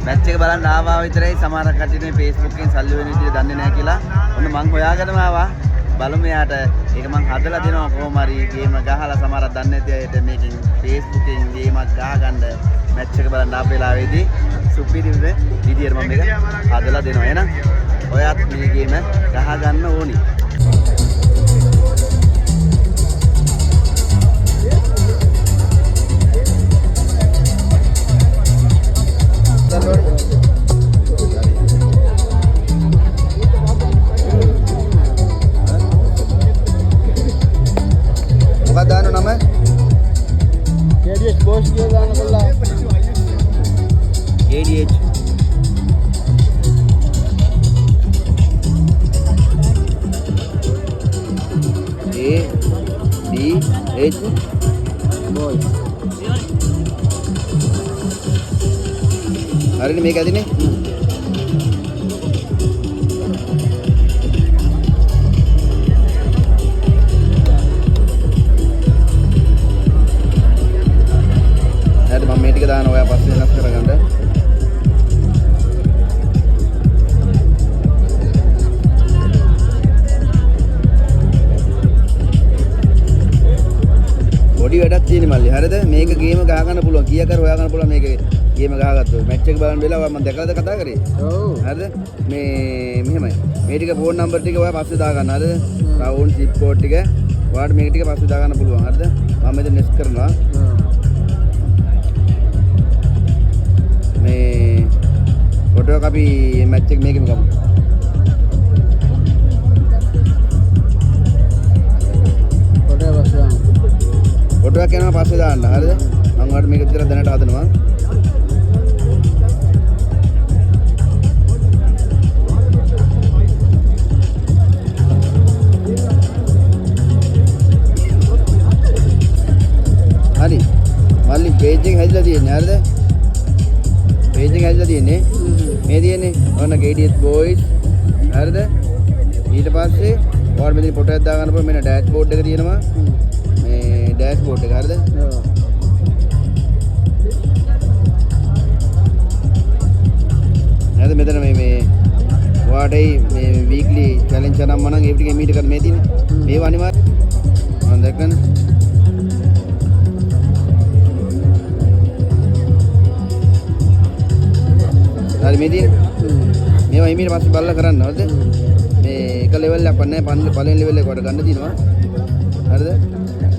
Match එක බලන්න ආවා විතරයි සමහර කට්ටිය මේ Facebook එකෙන් සල්ලි වෙන විදිහ දන්නේ නැහැ කියලා. ඔන්න මං හොයාගෙනම ආවා. බලමු යාට. ඒක මං හදලා දෙනවා කොහොම හරි ගේම ගහලා සමහරක් දන්නේ නැති අයට මේකෙන් Facebook එකෙන් ගේමක් ගහගන්න මැච් එක බලන්න ආපු වෙලාවේදී සුපිරි විදියට මම මේක හදලා දෙනවා. එහෙනම් ඔයත් මේ ගේම ගහගන්න ඕනි. මොකක්ද දාන්න නම? KDH boss කියලා දාන්න කොල්ලා. KDH ADH boys. හරිනේ මේක ඇදිනේ. මම මේ ටික දාන ඔයා පස්සේ වෙනස් කරගන්න. පොඩි වැඩක් තියෙන්නේ මල්ලි. හරිද? මේක ගේම ගහ ගන්න පුළුවන්. කීයක් කර හොයා ගන්න පුළුවන් මේක ගේම ගහගත්තොත්. මැච් එක බලන්න වෙලාව මම දැකලාද කතා කරේ? ඔව්. හරිද? මේ මෙහෙමයි. මේ ටික ෆෝන් නම්බර් ටික ඔයා පස්සේ දා ගන්න. හරිද? රවුන්ඩ් සිප් කෝඩ් ටික ඔයාලට මේක ටික පස්සේ දා ගන්න පුළුවන්. හරිද? මම මෙතන නෙස්ට් කරනවා. මේ ෆොටෝ එක අපි මැච් එක මේකෙම ගමු. ෆොටෝ එක යනවා පස්සේ දාන්න. හරිද? මම ඔයාලට මේක විතර දැනට හදනවා. හරි. මල්ලි පේජ් එක හැදලා තියෙන්නේ. හරිද? पेज එක ඇදලා තියෙන්නේ මේ තියෙන්නේ ඔන්න KDH boys හරිද ඊට පස්සේ ඔයාලා මෙතන ෆොටෝ එකක් දාගන්න පුළුවන් මෙන්න ඩෑෂ්බෝඩ් එක තියෙනවා මේ ඩෑෂ්බෝඩ් එක හරිද හරිද මෙතන මේ ඔයාටයි මේ වීක්ලි චැලෙන්ජ් එක නම් මනම් ඒ ටික මීට කර මේ තියෙන්නේ මේව අනිවාර්යයෙන් මම දැක්කනේ හරි මේ තියෙන මේවා ඊමීට පස්සේ බලලා කරන්න හරිද මේ එක ලෙවල් එකක් නැහැ පළවෙනි ලෙවල් එක කොට ගන්න තියෙනවා හරිද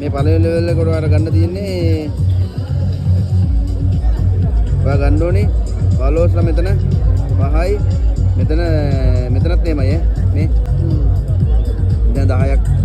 මේ පළවෙනි ලෙවල් එක කොට ගන්න තියෙන්නේ ඔයා ගන්න ඕනේ ෆලෝවර්ස් ලා මෙතන 5යි මෙතනත් එහෙමයි මේ දැන් 10ක්